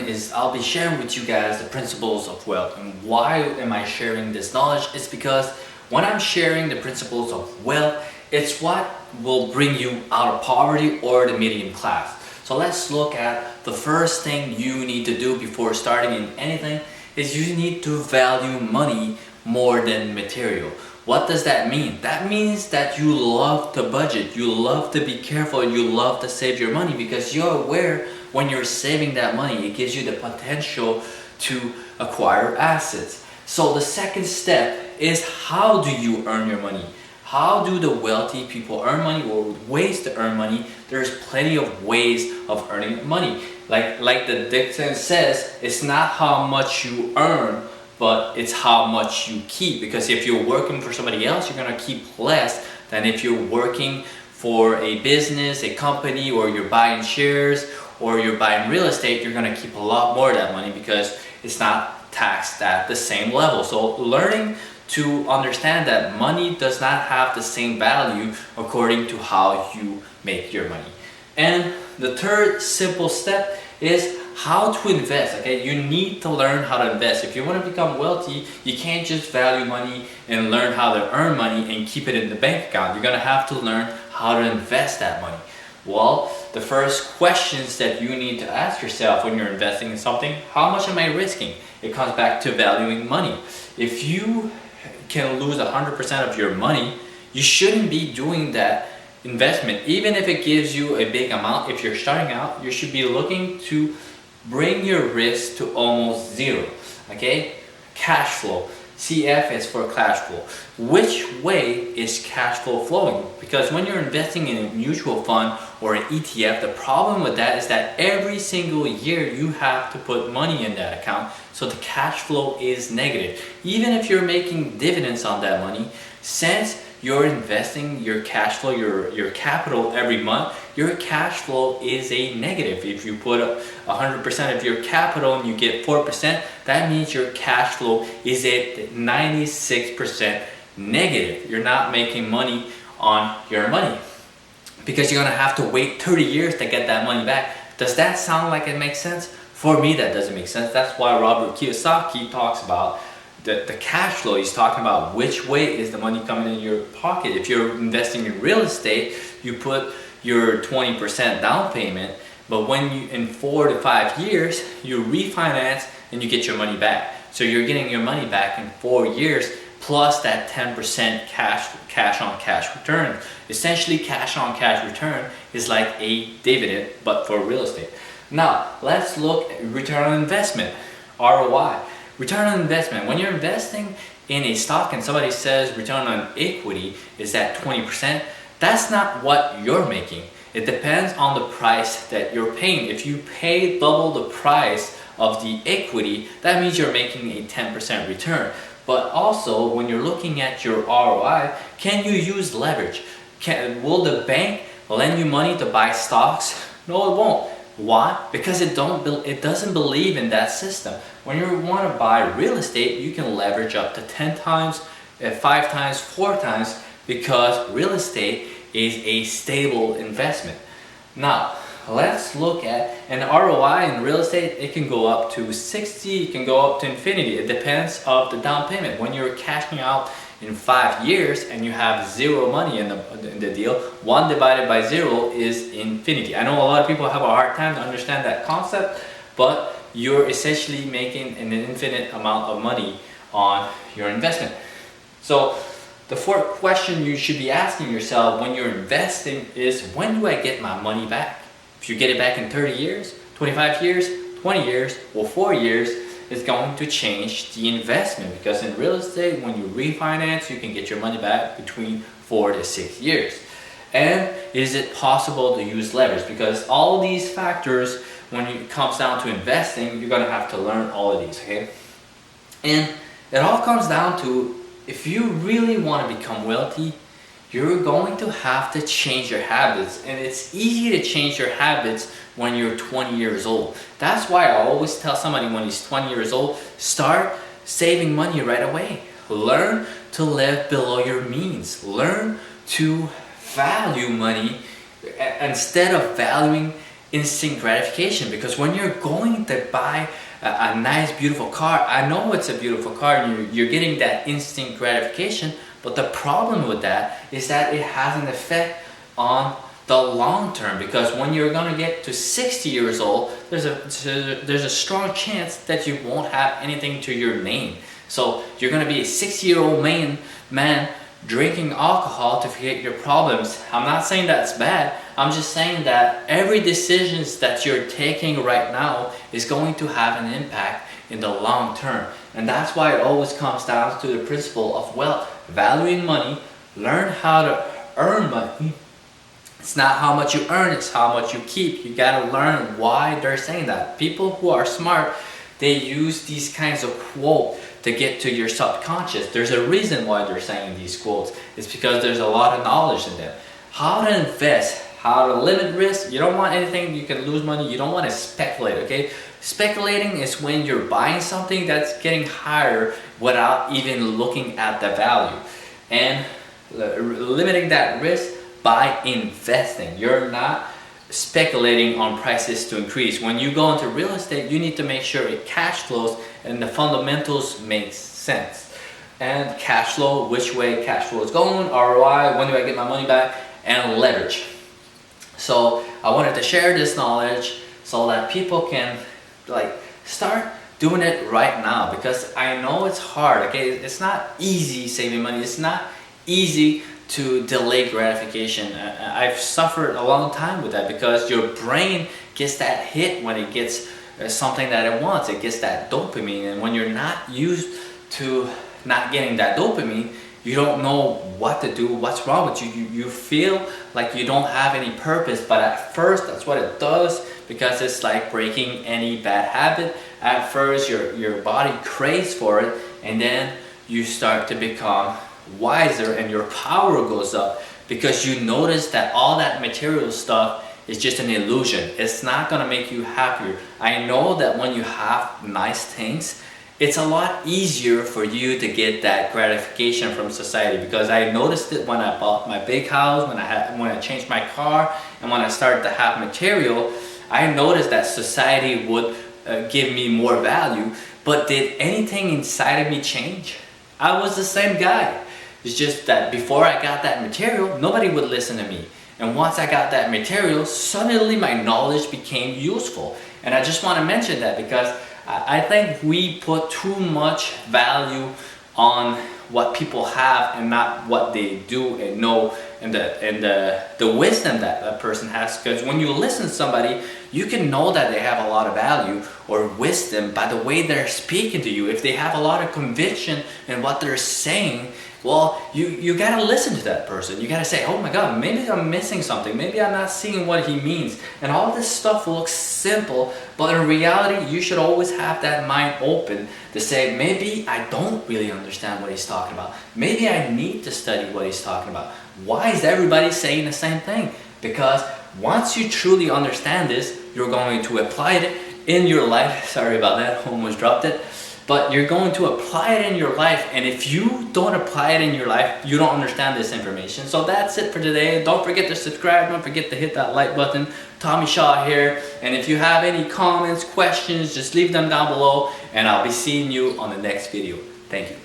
is I'll be sharing with you guys the principles of wealth. And why am I sharing this knowledge? It's because when I'm sharing the principles of wealth, it's what will bring you out of poverty or the medium class. So let's look at the first thing you need to do before starting in anything is you need to value money more than material. What does that mean? That means that you love to budget, you love to be careful, you love to save your money because you're aware when you're saving that money, it gives you the potential to acquire assets. So the second step is how do you earn your money? How do the wealthy people earn money or ways to earn money? There's plenty of ways of earning money. Like the dictum says, it's not how much you earn, but it's how much you keep. Because if you're working for somebody else, you're gonna keep less than if you're working for a business, a company, or you're buying shares, or you're buying real estate, you're gonna keep a lot more of that money because it's not taxed at the same level. So learning to understand that money does not have the same value according to how you make your money. And the third simple step is how to invest. Okay, you need to learn how to invest. If you want to become wealthy, you can't just value money and learn how to earn money and keep it in the bank account. You're gonna have to learn how to invest that money. Well, the first questions that you need to ask yourself when you're investing in something, how much am I risking? It comes back to valuing money. If you can lose 100% of your money, you shouldn't be doing that investment. Even if it gives you a big amount, if you're starting out, you should be looking to bring your risk to almost zero. Okay? Cash flow. CF is for cash flow. Which way is cash flow flowing? Because when you're investing in a mutual fund or an ETF, the problem with that is that every single year you have to put money in that account, so the cash flow is negative. Even if you're making dividends on that money, since you're investing your cash flow, your capital every month, your cash flow is a negative. If you put up 100% of your capital and you get 4%, that means your cash flow is at 96% negative. You're not making money on your money because you're gonna have to wait 30 years to get that money back. Does that sound like it makes sense? For me, that doesn't make sense. That's why Robert Kiyosaki talks about the cash flow. He's talking about which way is the money coming in your pocket. If you're investing in real estate, you put your 20% down payment, but when you in 4 to 5 years, you refinance and you get your money back. So you're getting your money back in 4 years plus that 10% cash on cash return. Essentially, cash on cash return is like a dividend, but for real estate. Now, let's look at return on investment, ROI. Return on investment, when you're investing in a stock and somebody says return on equity is at 20%, that's not what you're making. It depends on the price that you're paying. If you pay double the price of the equity, that means you're making a 10% return. But also, when you're looking at your ROI, can you use leverage? Will the bank lend you money to buy stocks? No, it won't. Why? Because it doesn't believe in that system. When you want to buy real estate, you can leverage up to 10 times, 5 times, 4 times, because real estate is a stable investment. Now, let's look at an ROI in real estate. It can go up to 60, it can go up to infinity. It depends on the down payment. When you're cashing out in 5 years and you have zero money in the deal, 1 divided by 0 is infinity. I know a lot of people have a hard time to understand that concept, but you're essentially making an infinite amount of money on your investment. So the fourth question you should be asking yourself when you're investing is, when do I get my money back? If you get it back in 30 years, 25 years, 20 years, or 4 years, it's going to change the investment, because in real estate, when you refinance, you can get your money back between 4 to 6 years. And is it possible to use leverage? Because all these factors, when it comes down to investing, you're going to have to learn all of these, okay? And it all comes down to, if you really want to become wealthy, you're going to have to change your habits. And it's easy to change your habits when you're 20 years old. That's why I always tell somebody when he's 20 years old, start saving money right away. Learn to live below your means. Learn to value money instead of valuing instant gratification, because when you're going to buy a nice beautiful car, I know it's a beautiful car and you're getting that instant gratification, but the problem with that is that it has an effect on the long term, because when you're going to get to 60 years old, there's a strong chance that you won't have anything to your name. So you're going to be a 60-year-old man drinking alcohol to forget your problems. I'm not saying that's bad. I'm just saying that every decision that you're taking right now is going to have an impact in the long term. And that's why it always comes down to the principle of wealth. Valuing money, learn how to earn money. It's not how much you earn, it's how much you keep. You gotta learn why they're saying that. People who are smart, they use these kinds of quotes to get to your subconscious. There's a reason why they're saying these quotes. It's because there's a lot of knowledge in them. How to invest, how to limit risk. You don't want anything you can lose money. You don't want to speculate, okay? Speculating is when you're buying something that's getting higher without even looking at the value. And limiting that risk by investing. You're not speculating on prices to increase. When you go into real estate, you need to make sure it cash flows and the fundamentals make sense. And cash flow, which way cash flow is going, ROI, when do I get my money back, and leverage. So I wanted to share this knowledge so that people can start doing it right now, because I know it's hard, okay? It's not easy saving money. It's not easy to delay gratification. I've suffered a long time with that, because your brain gets that hit when it gets something that it wants. It gets that dopamine, and when you're not used to not getting that dopamine, you don't know what to do, what's wrong with you. You feel like you don't have any purpose, but at first that's what it does, because it's like breaking any bad habit. At first your body craves for it, and then you start to become wiser and your power goes up, because you notice that all that material stuff is just an illusion. It's not gonna make you happier. I know that when you have nice things, it's a lot easier for you to get that gratification from society, because I noticed it when I bought my big house, when I changed my car, and when I started to have material. I noticed that society would give me more value, but did anything inside of me change? I was the same guy. It's just that before I got that material, nobody would listen to me. And once I got that material, suddenly my knowledge became useful. And I just want to mention that, because I think we put too much value on what people have and not what they do and know, and the wisdom that a person has. Because when you listen to somebody, you can know that they have a lot of value or wisdom by the way they're speaking to you. If they have a lot of conviction in what they're saying, well, you gotta listen to that person. You gotta say, oh my God, maybe I'm missing something. Maybe I'm not seeing what he means. And all this stuff looks simple, but in reality, you should always have that mind open to say, maybe I don't really understand what he's talking about. Maybe I need to study what he's talking about. Why is everybody saying the same thing? Because once you truly understand this, you're going to apply it in your life. Sorry about that, almost dropped it. But you're going to apply it in your life, and if you don't apply it in your life, you don't understand this information. So that's it for today. Don't forget to subscribe. Don't forget to hit that like button. Tomy Shaw here. And if you have any comments, questions, just leave them down below, and I'll be seeing you on the next video. Thank you.